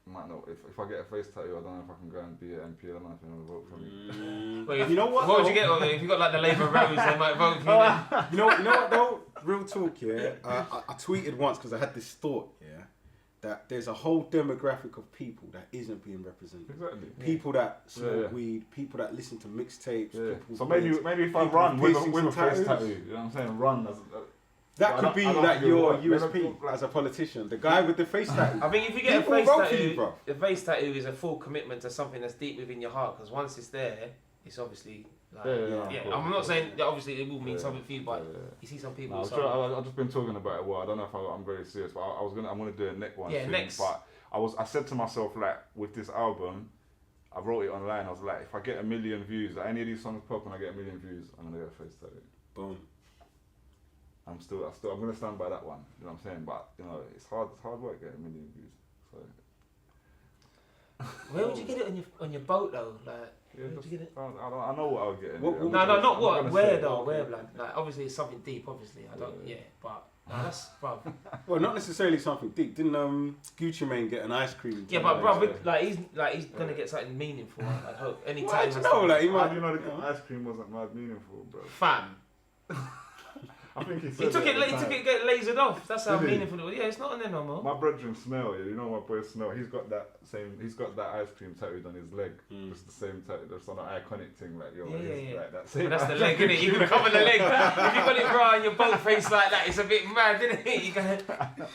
might not. If I get a face tattoo, I don't know if I can go and be an MP. I don't know if they're gonna vote for me. Well, you know what? What would you get? If you got like the Labour Rose, they might vote for you. You know what though? Real talk, yeah. I tweeted once because I had this thought, yeah, that there's a whole demographic of people that isn't being represented. Exactly. People that smoke weed, people that listen to mixtapes. So maybe if I run with a face tattoo, you know what I'm saying? Run as. That could be like your USP as a politician. The guy with the face tattoo. I think if you get a face tattoo, the face tattoo is a full commitment to something that's deep within your heart. Because once it's there, it's obviously like, I'm not saying that obviously it will mean something for you, but you see some people. I've just been talking about it. Well, I don't know if I'm very serious, but I'm gonna do a neck one. Yeah, next. But I said to myself, like, with this album, I wrote it online. I was like, if I get 1 million views, like any of these songs pop and I get 1 million views, I'm gonna get a face tattoo. Boom. I'm gonna stand by that one. You know what I'm saying? But you know, it's hard work getting 1 million views. So where would you get it on your boat though? Like, where would you get it? I know what I'll get. Not what. Where though? Where like obviously it's something deep. Obviously, I don't. Yeah, but that's bruv. Well, not necessarily something deep. Didn't Gucci Mane get an ice cream? Yeah, but bruv, he's gonna get something meaningful. I hope. Anytime. Well, no, like he might. How do you know the ice cream wasn't mad meaningful, bro? Fam. I think he took it get lasered off. That's how meaningful it was. Yeah, it's not on there no more. My brethren Smell, you know my boy Smell. He's got that ice cream tattooed on his leg. Just the same tattoo. That's on an iconic thing, like like that same. But that's the leg, isn't it? You can cover the leg. If you got it raw on your boat face like that, it's a bit mad, isn't it?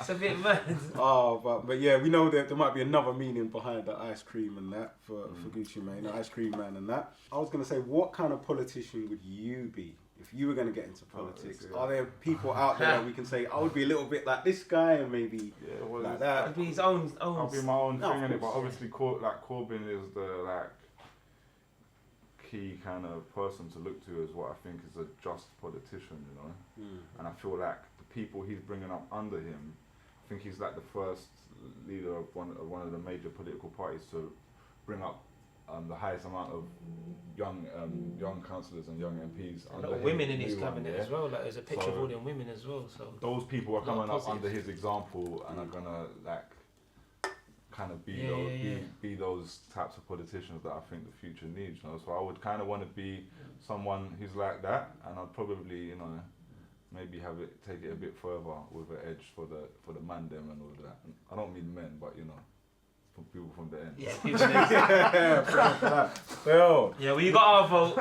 It's a bit mad. Oh, but yeah, we know that there might be another meaning behind the ice cream and that for Gucci Mane, the ice cream man and that. I was gonna say, what kind of politician would you be? If you were going to get into politics, are there people out there that we can say, I would be a little bit like this guy and maybe like that? It'd be his own. I'll be my own thing, innit? But obviously, Corbyn is the key kind of person to look to as what I think is a just politician, you know. And I feel like the people he's bringing up under him, I think he's like the first leader of one of the major political parties to bring up the highest amount of young councillors and young MPs. A lot of women in his cabinet as well. Like there's a picture of all them women as well. So those people are coming up under his example and are gonna like kind of be those types of politicians that I think the future needs. You know, so I would kind of want to be someone who's like that, and I'd probably maybe take it a bit further with an edge for the man them and all that. And I don't mean men, but from people from the end. Yeah, people well, well, you got our vote.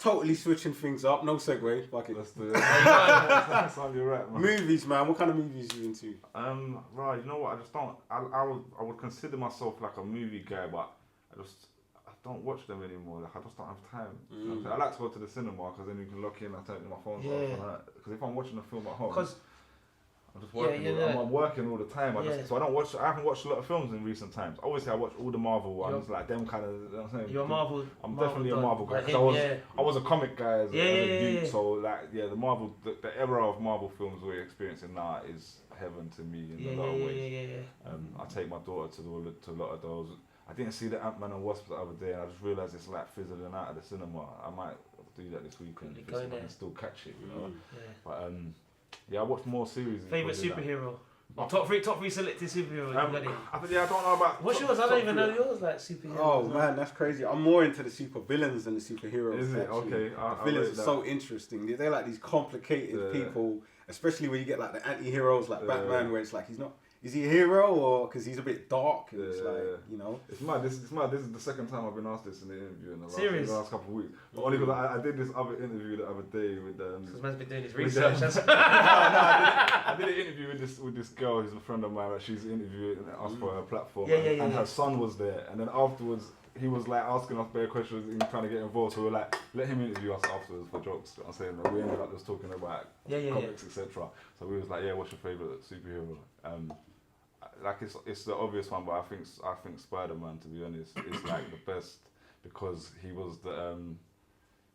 Totally switching things up. No segue. Fuck it. Let's do it. That's you're right, man. Movies, man. What kind of movies are you into? Right. You know what? I just don't. I would consider myself like a movie guy, but I don't watch them anymore. Like I just don't have time. You know what I'm saying? I like to go to the cinema because then you can lock in and turn my phone off. Because if I'm watching a film at home. I'm just working. I'm working all the time. So I don't watch. I haven't watched a lot of films in recent times. Obviously, I watch all the Marvel ones, like them kind of. You know what I'm saying? You're a Marvel. I'm definitely a Marvel guy. I was a comic guy as a youth. So like, the Marvel, the era of Marvel films we're experiencing now is heaven to me in a lot of ways. I take my daughter to a lot of those. I didn't see the Ant-Man and Wasp the other day, and I just realised it's like fizzling out of the cinema. I might do that this weekend if I can still catch it, But I watch more series. Favourite superhero? Top three selected superheroes. I don't know about. What's yours? I don't even know yours. Like superheroes. Oh man, that's crazy. I'm more into the super villains than the superheroes. Is it? Okay. The villains are so interesting. They're like these complicated people, especially when you get like the anti-heroes like Batman, where it's like he's not. Is he a hero or because he's a bit dark? And it's like, It's mad. This is the second time I've been asked this in the interview in the last couple of weeks. But only because I did this other interview the other day with. Because man's been doing his research. I did an interview with this girl who's a friend of mine. She's interviewing us for her platform, and her son was there. And then afterwards, he was like asking us bare questions and trying to get involved. So we were like, let him interview us afterwards for jokes. I'm saying that we ended up just talking about comics, etc. So we was like, what's your favourite superhero? Like it's the obvious one, but I think Spider-Man, to be honest, is like the best because he was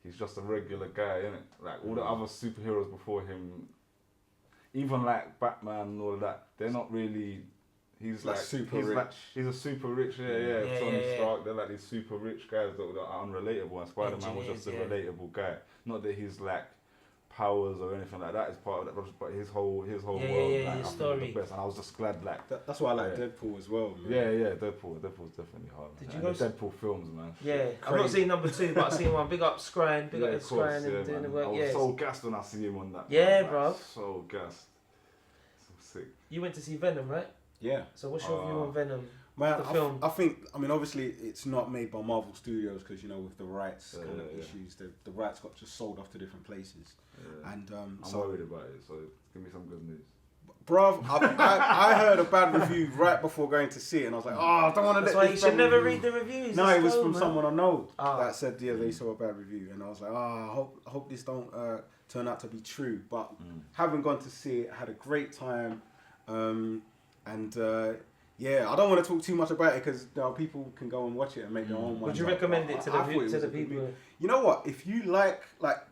he's just a regular guy, isn't it? Like all the other superheroes before him, even like Batman and all of that, they're not really. He's like super rich. He's a super rich, Tony Stark. They're like these super rich guys that are unrelatable, and Spider-Man was just a relatable guy. Not that he's like powers or anything like that is part of that, but his whole world, like, his story. The best, and I was just glad, like that's why I like Deadpool as well. Man. Deadpool's definitely hard. Did you go the Deadpool films, man? Yeah, I've not seen number 2, but I've seen one. Big up Scrine, big up Scrine and doing the work. I was so gassed when I see him on that. Yeah, man, bro. Like, so gassed. So sick. You went to see Venom, right? Yeah. So what's your view on Venom? Man, the film? I think, obviously it's not made by Marvel Studios because, with the rights kind of issues, the rights got just sold off to different places. Yeah. And I'm worried about it, so give me some good news. Bruv, I heard a bad review right before going to see it, and I was like, I don't want to. That's why you should never read the reviews. No, it was from someone I know that said, they saw a bad review, and I was like, I hope this don't turn out to be true. But having gone to see it, I had a great time, I don't want to talk too much about it because people can go and watch it and make their own. Would you recommend it to the people? You know what? If you like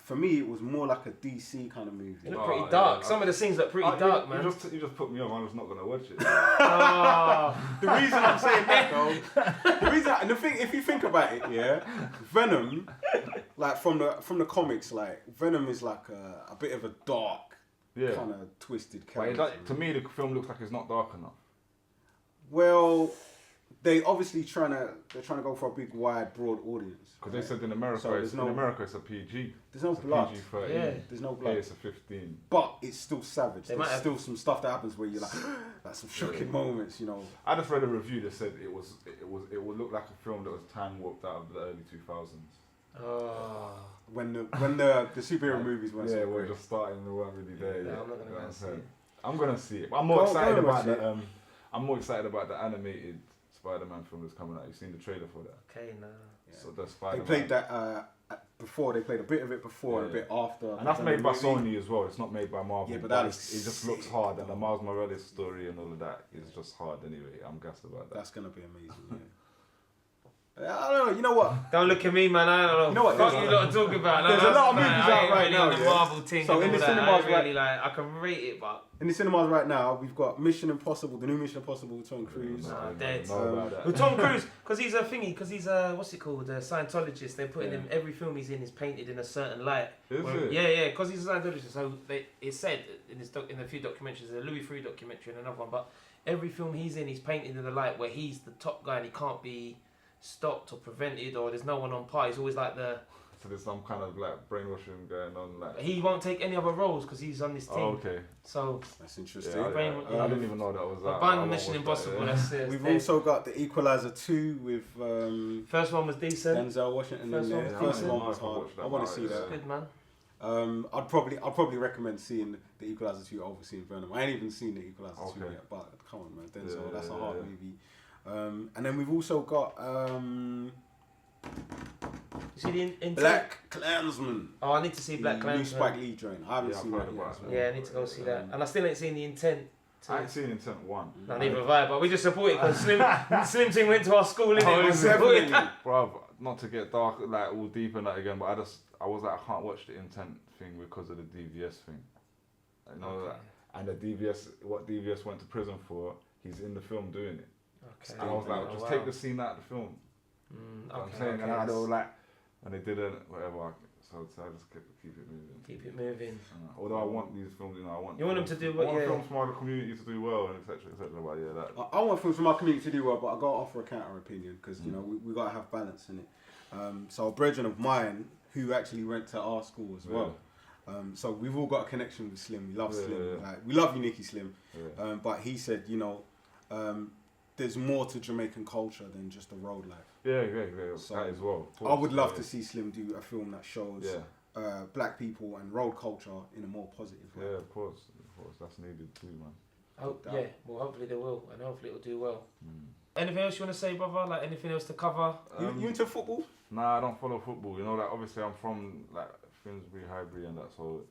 for me, it was more like a DC kind of movie. It looked pretty dark. Some of the scenes look pretty dark, man. You just put me on. I'm just not gonna watch it. The reason I'm saying that though, the thing, if you think about it, Venom, like from the comics, like Venom is like a bit of a dark, kind of twisted character. To me, the film looks like it's not dark enough. Well, they obviously trying to go for a big, wide, broad audience. Because they said in America, America it's a PG. There's no blood. PG-13. There's no blood. Here it's a 15. But it's still savage. There's still some stuff that happens where you're like some shocking moments, I just read a review that said it would look like a film that was time warped out of the early 2000s. When the superhero movies weren't so we're just starting and they weren't really there yet. I'm not gonna go see it. I'm gonna see it. But I'm more excited about the I'm more excited about the animated Spider-Man film that's coming out. You've seen the trailer for that? Okay, no. Yeah. So the Spider-Man. They played that before. They played a bit of it before and a bit after. And that's made by Sony as well. It's not made by Marvel. Yeah, but it just looks hard. And the Miles Morales story and all of that is just hard anyway. I'm gassed about that. That's going to be amazing, I don't know. You know what? Don't look at me, man. I don't know. You know what? Fuck you lot to talk about. There's a lot of movies out right now. The Marvel thing. So in the cinemas, really like. I can rate it, but in the cinemas right now, we've got Mission Impossible, the new Mission Impossible with Tom Cruise. Dead. With Tom Cruise, because he's a thingy, because he's a what's it called? A Scientologist. They're putting him. Every film he's in is painted in a certain light. Is it? Yeah, because he's a Scientologist. So it said in a few documentaries, there's a Louis Theroux documentary and another one, but every film he's in, he's painted in the light where he's the top guy and he can't be stopped or prevented, or there's no one on par. He's always like the. So there's some kind of like brainwashing going on, like. He won't take any other roles because he's on this team. Oh, okay. So that's interesting. Yeah, I didn't even know that was that. But Mission Impossible. We've also got the Equalizer 2 with. First one was decent. Denzel Washington. First one was hard. I want to see that. Good man. I'd probably recommend seeing the Equalizer 2 over seeing Venom. I ain't even seen the Equalizer 2 yet, but come on, man, Denzel, that's a hard movie. And then we've also got you see the Intent? Black Klansman. Oh, I need to see Black Klansman. New Spike Lee joint. I haven't seen that yet. Yeah, I need to go see that. And I still ain't seen the Intent. I ain't seen Intent 1. Not neither have I, but we just support it because Slim Ting went to our school, innit? Oh, definitely. Bruv, not to get dark, like all deep in that again, but I was like, I can't watch the Intent thing because of the DVS thing. You know that? And the DVS, what DVS went to prison for, he's in the film doing it. Okay. And I was like, just take the scene out of the film. I'm saying, and I don't like, and they didn't, whatever. So I just keep it moving. Keep it moving. Although I want these films, you know, I want them to do what? I want films from our community to do well, and etc. But yeah, that. I want films from our community to do well, but I got to offer a counter opinion because you know we got to have balance in it. So a brethren of mine who actually went to our school as well. So we've all got a connection with Slim. We love Slim. Yeah. Like, we love you, Nicky Slim. Yeah. But he said, you know, there's more to Jamaican culture than just the road life. Yeah. So that as well. I would love to see Slim do a film that shows black people and road culture in a more positive way. Yeah, of course. That's needed too, man. Well, hopefully they will, and hopefully it'll do well. Anything else you want to say, brother? Like anything else to cover? You into football? Nah, I don't follow football. You know, like obviously I'm from like Finsbury, Highbury, and that, so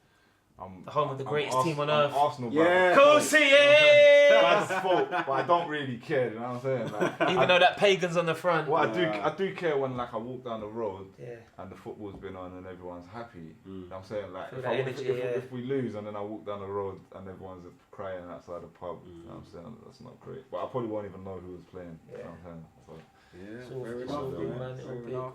I'm the home of the greatest team on earth. Arsenal, yeah. Kal Sereousz! That's fault, but I don't really care. You know what I'm saying? Like, even though that pagan's on the front. Well, I do care when like I walk down the road and the football's been on and everyone's happy. You know what I'm saying? Like if we lose and then I walk down the road and everyone's crying outside the pub, you know what I'm saying? That's not great. But I probably won't even know who was playing. You know what I'm saying? So, fair enough.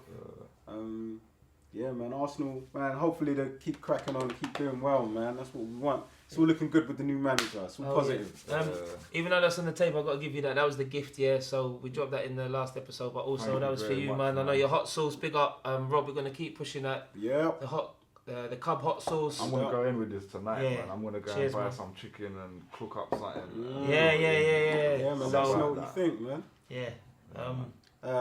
Yeah, man, Arsenal, man, hopefully they keep cracking on, keep doing well, man. That's what we want. It's all looking good with the new manager. It's all positive. Yeah. Even though that's on the table, I've got to give you that. That was the gift, yeah. So we dropped that in the last episode, but also that was for you, man. I know your hot sauce, big up. Rob, we're going to keep pushing that. Yeah. The Cub hot sauce. I'm going to go in with this tonight, man. I'm going to go and buy some chicken and cook up something. Yeah. Yeah, man, let us know what you think, man. Yeah.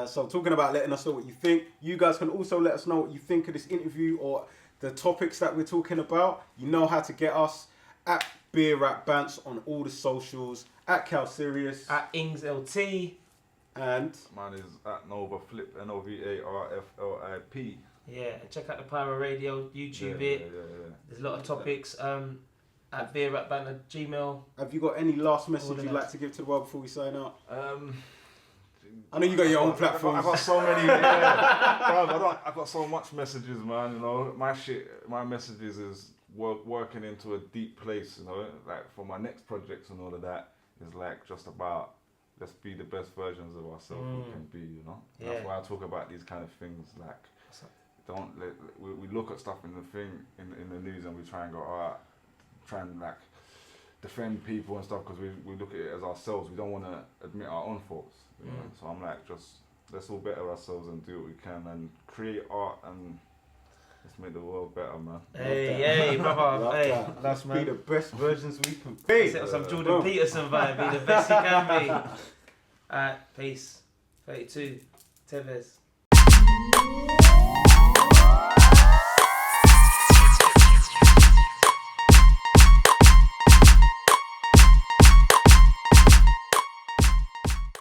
So talking about letting us know what you think, you guys can also let us know what you think of this interview or the topics that we're talking about. You know how to get us at Beer Rap Bants on all the socials, at Kal Sereousz, at Ings LT, and mine is at Novar Flip, NOVARFLIP. Yeah, and check out the Pyro Radio, YouTube it. There's a lot of topics. At Beer Rap Bant at Gmail. Have you got any last message you'd like to give to the world before we sign out? I know you got your own platform. I've got so many. I've got so much messages, man. You know, my messages is working into a deep place. You know, like for my next projects and all of that is like just about let's be the best versions of ourselves we can be. You know, that's why I talk about these kind of things. Like, we look at stuff in the thing in the news and we try and go, try and like defend people and stuff because we look at it as ourselves. We don't want to admit our own faults. You know? So I'm like, just let's all better ourselves and do what we can and create art and let's make the world better, man. Hey, brother. Let's be the best versions we can be. Set some Jordan Peterson vibe. Be the best you can be. Peace. 32. Tevez.